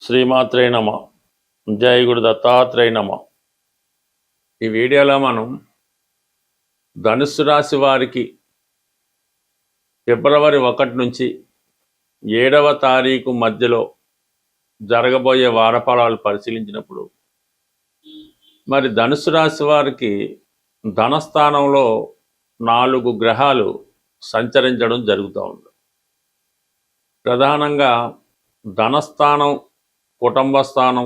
శ్రీమాత్రే నమ. జై గురు దత్తాత్రేయ నమ. ఈ వీడియోలో మనం ధనుస్సు రాశి వారికి ఫిబ్రవరి 1 నుంచి 7వ తారీఖు మధ్యలో జరగబోయే వారఫలాలు పరిశీలించినప్పుడు మరి ధనుస్సు రాశి వారికి ధనస్థానంలో 4 గ్రహాలు సంచరించడం జరుగుతూ ఉంది. ప్రధానంగా ధనస్థానం, కుటుంబ స్థానం,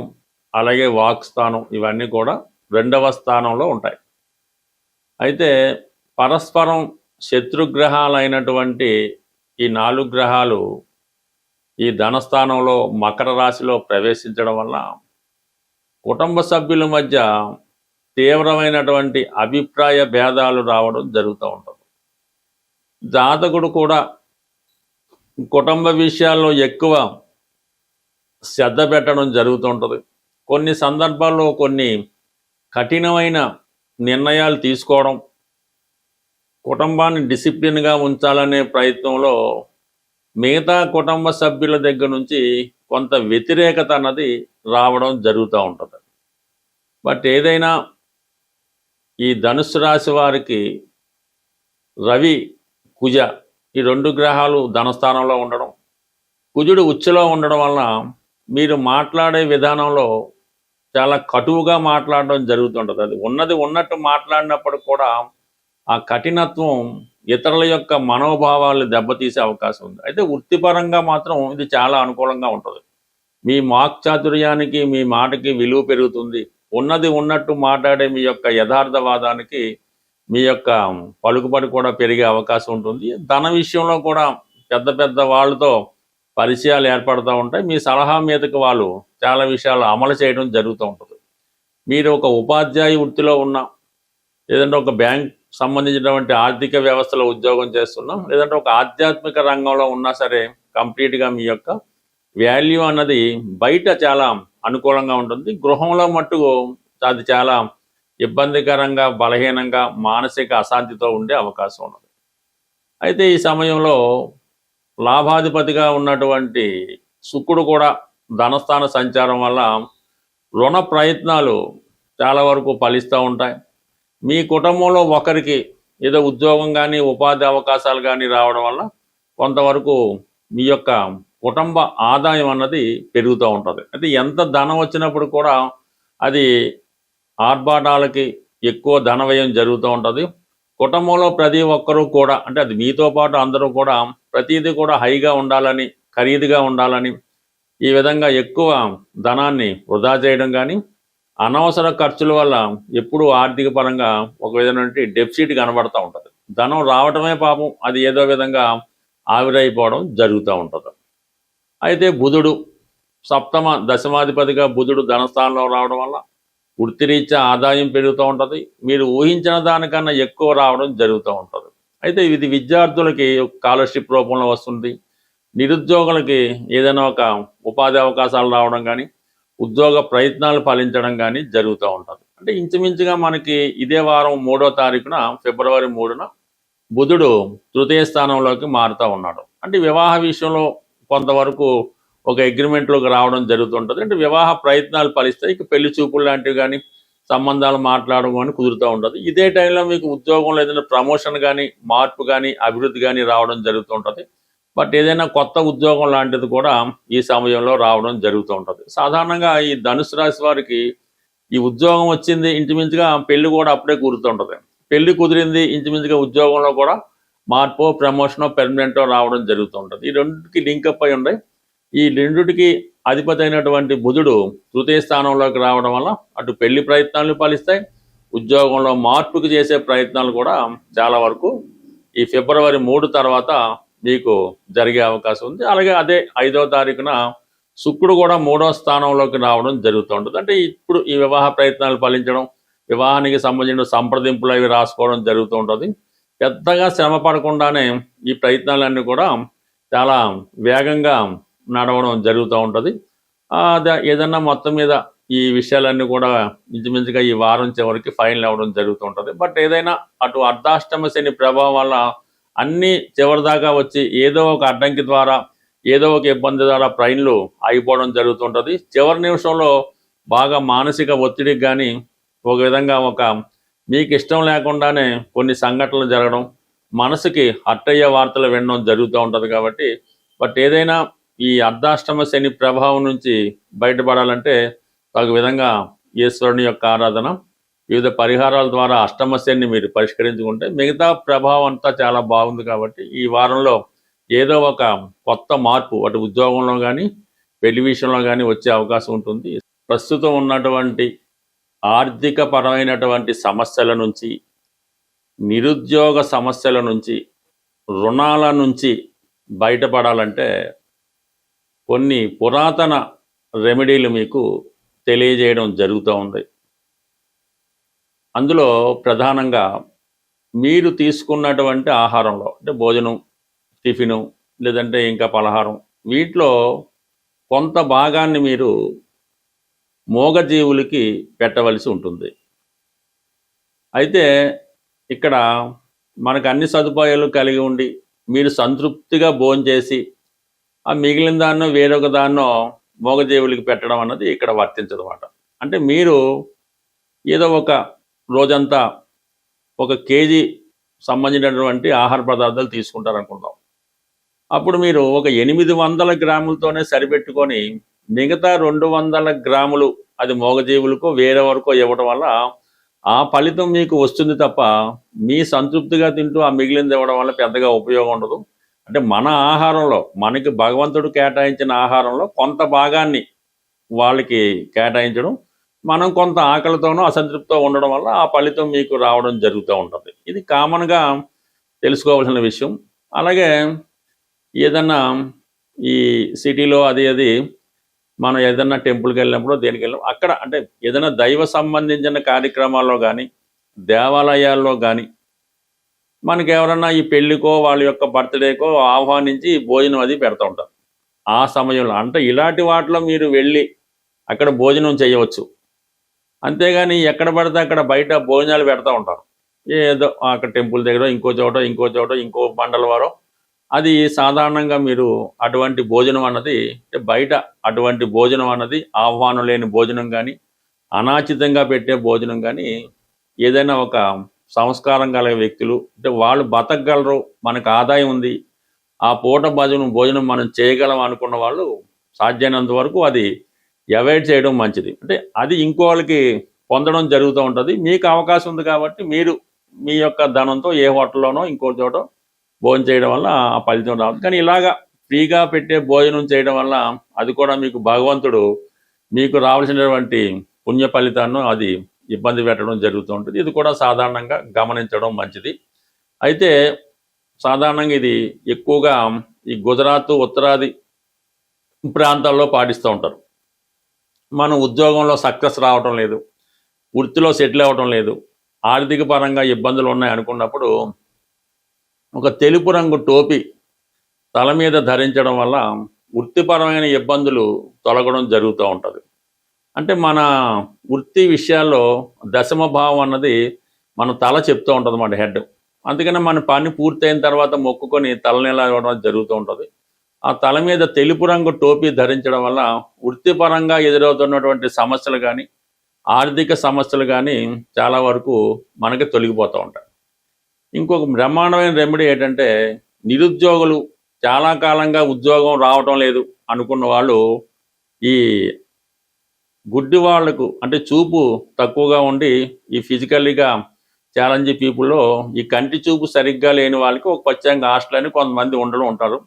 అలాగే వాక్ స్థానం ఇవన్నీ కూడా 2వ స్థానంలో ఉంటాయి. అయితే పరస్పరం శత్రుగ్రహాలైనటువంటి ఈ 4 గ్రహాలు ఈ ధనస్థానంలో మకర రాశిలో ప్రవేశించడం వల్ల కుటుంబ సభ్యుల మధ్య తీవ్రమైనటువంటి అభిప్రాయ భేదాలు రావడం జరుగుతూ ఉంటుంది. జాతకుడు కూడా కుటుంబ విషయాల్లో ఎక్కువ శ్రద్ధ పెట్టడం జరుగుతుంటుంది. కొన్ని సందర్భాల్లో కొన్ని కఠినమైన నిర్ణయాలు తీసుకోవడం, కుటుంబాన్ని డిసిప్లిన్గా ఉంచాలనే ప్రయత్నంలో మిగతా కుటుంబ సభ్యుల దగ్గర నుంచి కొంత వ్యతిరేకత అన్నది రావడం జరుగుతూ ఉంటుంది. బట్ ఏదైనా ఈ ధనుస్సు రాశి వారికి రవి, కుజ ఈ 2 గ్రహాలు ధనస్థానంలో ఉండడం, కుజుడు ఉచ్చులో ఉండడం వలన మీరు మాట్లాడే విధానంలో చాలా కటువుగా మాట్లాడడం జరుగుతుంటుంది. అది ఉన్నది ఉన్నట్టు మాట్లాడినప్పుడు కూడా ఆ కఠినత్వం ఇతరుల యొక్క మనోభావాలు దెబ్బతీసే అవకాశం ఉంది. అయితే వృత్తిపరంగా మాత్రం ఇది చాలా అనుకూలంగా ఉంటుంది. మీ వాక్చాతుర్యానికి, మీ మాటకి విలువ పెరుగుతుంది. ఉన్నది ఉన్నట్టు మాట్లాడే మీ యొక్క యథార్థవాదానికి మీ యొక్క పలుకుబడి కూడా పెరిగే అవకాశం ఉంటుంది. ధన విషయంలో కూడా పెద్ద పెద్ద వాళ్ళతో పరిచయాలు ఏర్పడుతూ ఉంటాయి. మీ సలహా మీదకి వాళ్ళు చాలా విషయాలు అమలు చేయడం జరుగుతూ ఉంటుంది. మీరు ఒక ఉపాధ్యాయ వృత్తిలో ఉన్నా, లేదంటే ఒక బ్యాంక్ సంబంధించినటువంటి ఆర్థిక వ్యవస్థలో ఉద్యోగం చేస్తున్నాం, లేదంటే ఒక ఆధ్యాత్మిక రంగంలో ఉన్నా సరే కంప్లీట్గా మీ యొక్క వాల్యూ అన్నది బయట చాలా అనుకూలంగా ఉంటుంది. గృహంలో మట్టుకు అది చాలా ఇబ్బందికరంగా, బలహీనంగా, మానసిక అశాంతితో ఉండే అవకాశం ఉన్నది. అయితే ఈ సమయంలో లాభాధిపతిగా ఉన్నటువంటి శుక్రుడు కూడా ధనస్థాన సంచారం వల్ల రుణ ప్రయత్నాలు చాలా వరకు ఫలిస్తూ ఉంటాయి. మీ కుటుంబంలో ఒకరికి ఏదో ఉద్యోగం కానీ, ఉపాధి అవకాశాలు కానీ రావడం వల్ల కొంతవరకు మీ యొక్క కుటుంబ ఆదాయం అన్నది పెరుగుతూ ఉంటుంది. అయితే ఎంత ధనం వచ్చినప్పుడు కూడా అది ఆర్భాటాలకి ఎక్కువ ధన వ్యయం జరుగుతూ ఉంటుంది. కుటుంబంలో ప్రతి ఒక్కరూ కూడా, అంటే అది మీతో పాటు అందరూ కూడా ప్రతిదీ కూడా హైగా ఉండాలని, ఖరీదుగా ఉండాలని, ఈ విధంగా ఎక్కువ ధనాన్ని వృధా చేయడం కానీ, అనవసర ఖర్చుల వల్ల ఎప్పుడూ ఆర్థిక పరంగా ఒక విధమైన డెఫిసిట్ కనబడుతూ ఉంటుంది. ధనం రావటమే పాపం అది ఏదో విధంగా ఆవిరైపోవడం జరుగుతూ ఉంటుంది. అయితే బుధుడు సప్తమ దశమాధిపతిగా బుధుడు ధనస్థానంలో రావడం వల్ల వృత్తిరీత్యా ఆదాయం పెరుగుతూ ఉంటుంది. మీరు ఊహించిన దానికన్నా ఎక్కువ రావడం జరుగుతూ ఉంటుంది. అయితే ఇది విద్యార్థులకి స్కాలర్షిప్ రూపంలో వస్తుంది. నిరుద్యోగులకి ఏదైనా ఒక ఉపాధి అవకాశాలు రావడం కానీ, ఉద్యోగ ప్రయత్నాలు ఫలించడం కానీ జరుగుతూ ఉంటుంది. అంటే ఇంచుమించుగా మనకి ఇదే వారం 3వ తారీఖున ఫిబ్రవరి 3న బుధుడు తృతీయ స్థానంలోకి మారుతూ ఉన్నాడు. అంటే వివాహ విషయంలో కొంతవరకు ఒక అగ్రిమెంట్లోకి రావడం జరుగుతుంటుంది. అంటే వివాహ ప్రయత్నాలు ఫలిస్తాయి. ఇక పెళ్లి చూపులు లాంటివి కానీ, సంబంధాలు మాట్లాడడం కానీ కుదురుతూ ఉంటుంది. ఇదే టైంలో మీకు ఉద్యోగంలో ఏదైనా ప్రమోషన్ కానీ, మార్పు కానీ, అభివృద్ధి కానీ రావడం జరుగుతూ ఉంటుంది. బట్ ఏదైనా కొత్త ఉద్యోగం లాంటిది కూడా ఈ సమయంలో రావడం జరుగుతూ ఉంటుంది. సాధారణంగా ఈ ధనుసు రాశి వారికి ఈ ఉద్యోగం వచ్చింది, ఇంచుమించుగా పెళ్లి కూడా అప్పుడే కుదురుతుంటుంది. పెళ్లి కుదిరింది, ఇంచుమించుగా ఉద్యోగంలో కూడా మార్పు, ప్రమోషనో, పెర్మనెంటో రావడం జరుగుతూ ఉంటుంది. ఈ రెండుకి లింకప్ అయి ఉన్నాయి. ఈ రెండుటికి అధిపతి అయినటువంటి బుధుడు తృతీయ స్థానంలోకి రావడం వల్ల అటు పెళ్లి ప్రయత్నాలు ఫలిస్తాయి, ఉద్యోగంలో మార్పుకి చేసే ప్రయత్నాలు కూడా చాలా వరకు ఈ ఫిబ్రవరి 3 తర్వాత మీకు జరిగే అవకాశం ఉంది. అలాగే అదే 5వ తారీఖున శుక్రుడు కూడా 3వ స్థానంలోకి రావడం జరుగుతూ ఉంటుంది. అంటే ఇప్పుడు ఈ వివాహ ప్రయత్నాలు ఫలించడం, వివాహానికి సంబంధించిన సంప్రదింపులు అవి రాసుకోవడం జరుగుతూ ఉంటుంది. పెద్దగా శ్రమ పడకుండానే ఈ ప్రయత్నాలన్నీ కూడా చాలా వేగంగా నడవడం జరుగుతూ ఉంటుంది. ఏదన్నా మొత్తం మీద ఈ విషయాలన్నీ కూడా ఇంచుమించుగా ఈ వారం చివరికి ఫైనల్ అవ్వడం జరుగుతూ ఉంటుంది. బట్ ఏదైనా అటు అర్ధాష్టమ శని ప్రభావం వల్ల అన్నీ చివరిదాకా వచ్చి ఏదో ఒక అడ్డంకి ద్వారా ఏదో ఒక ఇబ్బంది ద్వారా ట్రైన్లు ఆగిపోవడం జరుగుతుంటుంది. చివరి నిమిషంలో బాగా మానసిక ఒత్తిడికి కానీ ఒక విధంగా మీకు ఇష్టం లేకుండానే కొన్ని సంఘటనలు జరగడం, మనసుకి హర్ట్ అయ్యే వార్తలు వినడం జరుగుతూ ఉంటుంది. కాబట్టి బట్ ఏదైనా ఈ అర్ధాష్టమ శని ప్రభావం నుంచి బయటపడాలంటే ఒక విధంగా ఈశ్వరుని యొక్క ఆరాధన, వివిధ పరిహారాల ద్వారా అష్టమ శని మీరు పరిష్కరించుకుంటే మిగతా ప్రభావం అంతా చాలా బాగుంది. కాబట్టి ఈ వారంలో ఏదో ఒక కొత్త మార్పు అటు ఉద్యోగంలో కానీ పెళ్లి విషయంలో కానీ వచ్చే అవకాశం ఉంటుంది. ప్రస్తుతం ఉన్నటువంటి ఆర్థిక పరమైనటువంటి సమస్యల నుంచి, నిరుద్యోగ సమస్యల నుంచి, రుణాల నుంచి బయటపడాలంటే కొన్ని పురాతన రెమెడీలు మీకు తెలియజేయడం జరుగుతూ ఉంది. అందులో ప్రధానంగా మీరు తీసుకున్నటువంటి ఆహారంలో అంటే భోజనం, టిఫిను లేదంటే ఇంకా పలహారం, వీటిలో కొంత భాగాన్ని మీరు మూగజీవులకి పెట్టవలసి ఉంటుంది. అయితే ఇక్కడ మనకు అన్ని సదుపాయాలు కలిగి ఉండి మీరు సంతృప్తిగా భోంచేసి ఆ మిగిలిన దాన్నో వేరొక దాన్నో మూగజీవులకి పెట్టడం అన్నది ఇక్కడ వర్తించదు అన్నమాట. అంటే మీరు ఏదో ఒక రోజంతా 1 కేజీ సంబంధించినటువంటి ఆహార పదార్థాలు తీసుకుంటారనుకుందాం. అప్పుడు మీరు ఒక 800 గ్రాములతోనే సరిపెట్టుకొని మిగతా 200 గ్రాములు అది మూగజీవులకో వేరెవరికో ఇవ్వడం వల్ల ఆ ఫలితం మీకు వస్తుంది తప్ప మీ సంతృప్తిగా తింటూ ఆ మిగిలింది ఇవ్వడం వల్ల పెద్దగా ఉపయోగం ఉండదు. అంటే మన ఆహారంలో మనకి భగవంతుడు కేటాయించిన ఆహారంలో కొంత భాగాన్ని వాళ్ళకి కేటాయించడం, మనం కొంత ఆకలితోనో అసంతృప్తితో ఉండడం వల్ల ఆ ఫలితం మీకు రావడం జరుగుతూ ఉంటుంది. ఇది కామన్గా తెలుసుకోవాల్సిన విషయం. అలాగే ఏదన్నా ఈ సిటీలో అది మనం ఏదన్నా టెంపుల్కి వెళ్ళినప్పుడు దేనికి వెళ్ళినప్పుడు అక్కడ అంటే ఏదైనా దైవ సంబంధించిన కార్యక్రమాల్లో కానీ దేవాలయాల్లో కానీ మనకి ఎవరన్నా ఈ పెళ్ళికో వాళ్ళ యొక్క బర్త్డేకో ఆహ్వానించి భోజనం అది పెడతా ఉంటారు. ఆ సమయంలో అంటే ఇలాంటి వాటిలో మీరు వెళ్ళి అక్కడ భోజనం చేయవచ్చు. అంతేగాని ఎక్కడ పడితే అక్కడ బయట భోజనాలు పెడతా ఉంటారు. ఏదో అక్కడ టెంపుల్ దగ్గర ఇంకో చోట ఇంకో మండల వారో అది సాధారణంగా మీరు అటువంటి భోజనం అన్నది బయట అటువంటి భోజనం అన్నది ఆహ్వానం లేని భోజనం కానీ అనాచితంగా పెట్టే భోజనం కానీ ఏదైనా ఒక సంస్కారం కలిగే వ్యక్తులు అంటే వాళ్ళు బతకగలరు, మనకు ఆదాయం ఉంది, ఆ పూట భోజనం మనం చేయగలం అనుకున్న వాళ్ళు సాధ్యమైనంత వరకు అది అవాయిడ్ చేయడం మంచిది. అంటే అది ఇంకోళ్ళకి పొందడం జరుగుతూ ఉంటుంది. మీకు అవకాశం ఉంది కాబట్టి మీరు మీ యొక్క ధనంతో ఏ హోటల్లోనో ఇంకో చోట భోజనం చేయడం వల్ల ఆ ఫలితం రాదు. కానీ ఇలాగా ఫ్రీగా పెట్టే భోజనం చేయడం వల్ల అది కూడా మీకు భగవంతుడు మీకు రావాల్సినటువంటి పుణ్య ఫలితాన్ని అది ఇబ్బంది పెట్టడం జరుగుతూ ఉంటుంది. ఇది కూడా సాధారణంగా గమనించడం మంచిది. అయితే సాధారణంగా ఇది ఎక్కువగా ఈ గుజరాత్ ఉత్తరాది ప్రాంతాల్లో పాటిస్తూ ఉంటారు. మనం ఉద్యోగంలో సక్సెస్ రావటం లేదు, వృత్తిలో సెటిల్ అవ్వటం లేదు, ఆర్థిక పరంగా ఇబ్బందులు ఉన్నాయి అనుకున్నప్పుడు ఒక తెలుపు రంగు టోపీ తల మీద ధరించడం వల్ల వృత్తిపరమైన ఇబ్బందులు తొలగడం జరుగుతూ ఉంటుంది. అంటే మన వృత్తి విషయాల్లో దశమ భావం అన్నది మన తల చెప్తూ ఉంటుంది మన హెడ్. అందుకని మన పని పూర్తయిన తర్వాత మొక్కుకొని తలనీలా ఇవ్వడం జరుగుతూ ఉంటుంది. ఆ తల మీద తెలుపు రంగు టోపీ ధరించడం వల్ల వృత్తిపరంగా ఎదురవుతున్నటువంటి సమస్యలు కానీ ఆర్థిక సమస్యలు కానీ చాలా వరకు మనకి తొలగిపోతూ ఉంటాయి. ఇంకొక బ్రహ్మాండమైన రెమెడీ ఏంటంటే నిరుద్యోగులు చాలా కాలంగా ఉద్యోగం రావటం లేదు అనుకున్న వాళ్ళు ఈ గుడ్డి వాళ్లకు అంటే చూపు తక్కువగా ఉండి ఈ ఫిజికల్లీగా ఛాలెంజ్ పీపుల్లో ఈ కంటి చూపు సరిగ్గా లేని వాళ్ళకి ఒక ప్రత్యేకంగా హాస్టల్ అని కొంతమంది ఉంటారు.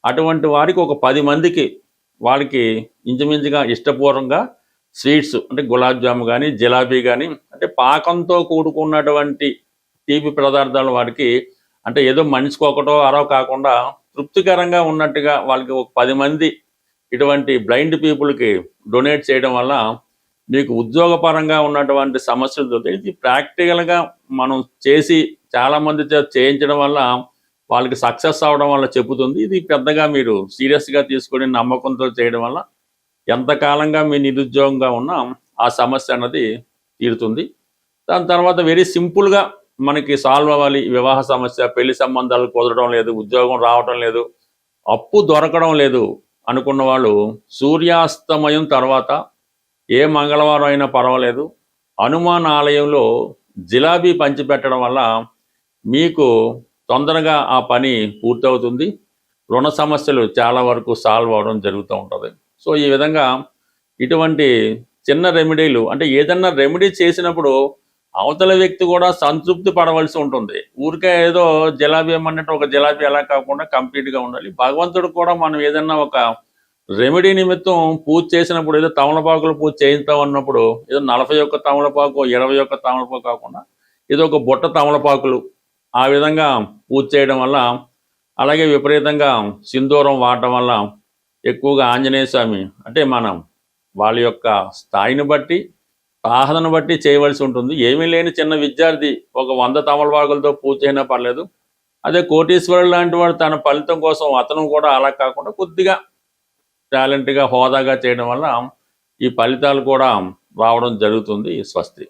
అటువంటి వారికి ఒక 10 మందికి వాళ్ళకి ఇంచుమించుగా ఇష్టపూర్వకంగా స్వీట్స్ అంటే గులాబ్ జాము కానీ జిలాబీ కానీ అంటే పాకంతో కూడుకున్నటువంటి తీపి పదార్థాలు వారికి అంటే ఏదో మనిషికి ఒకటో అరో కాకుండా తృప్తికరంగా ఉన్నట్టుగా వాళ్ళకి ఒక 10 మంది ఇటువంటి బ్లైండ్ పీపుల్కి డొనేట్ చేయడం వల్ల మీకు ఉద్యోగపరంగా ఉన్నటువంటి సమస్యలు దొరుకుతాయి. ఇది ప్రాక్టికల్గా మనం చేసి చాలామంది చేయించడం వల్ల వాళ్ళకి సక్సెస్ అవడం వల్ల చెబుతుంది. ఇది పెద్దగా మీరు సీరియస్గా తీసుకొని నమ్మకంతో చేయడం వల్ల ఎంతకాలంగా మీ నిరుద్యోగంగా ఉన్నా ఆ సమస్య అన్నది తీరుతుంది. దాని తర్వాత వెరీ సింపుల్గా మనకి సాల్వ్ అవ్వాలి. వివాహ సమస్య, పెళ్లి సంబంధాలు కుదరడం లేదు, ఉద్యోగం రావటం లేదు, అప్పు దొరకడం లేదు అనుకున్న వాళ్ళు సూర్యాస్తమయం తర్వాత ఏ మంగళవారం అయినా పర్వాలేదు హనుమాన్ ఆలయంలో జిలాబీ పంచిపెట్టడం వల్ల మీకు తొందరగా ఆ పని పూర్తవుతుంది. రుణ సమస్యలు చాలా వరకు సాల్వ్ అవడం జరుగుతూ ఉంటుంది. సో ఈ విధంగా ఇటువంటి చిన్న రెమెడీలు అంటే ఏదన్నా రెమెడీ చేసినప్పుడు అవతల వ్యక్తి కూడా సంతృప్తి పడవలసి ఉంటుంది. ఊరికే ఏదో జిలాబీ ఏమన్నట్టు ఒక జిలాబీ అలా కాకుండా కంప్లీట్గా ఉండాలి. భగవంతుడు కూడా మనం ఏదన్నా ఒక రెమెడీ నిమిత్తం పూజ చేసినప్పుడు ఏదో తమలపాకులు పూజ చేయిస్తాం అన్నప్పుడు ఏదో 41 తమలపాకు 21 తమలపాకు కాకుండా ఏదో ఒక బుట్ట తమలపాకులు ఆ విధంగా పూజ చేయడం వల్ల, అలాగే విపరీతంగా సింధూరం వాడటం వల్ల ఎక్కువగా ఆంజనేయ స్వామి అంటే మనం వాళ్ళ యొక్క స్థాయిని బట్టి సాధనను బట్టి చేయవలసి ఉంటుంది. ఏమీ లేని చిన్న విద్యార్థి ఒక 100 తమలపాకులతో పూజ చేయనా పర్లేదు. అదే కోటీశ్వరుడు లాంటి వాడు తన ఫలితం కోసం అతను కూడా అలా కాకుండా కొద్దిగా టాలెంట్గా హోదాగా చేయడం వల్ల ఈ ఫలితాలు కూడా రావడం జరుగుతుంది. స్వస్తి.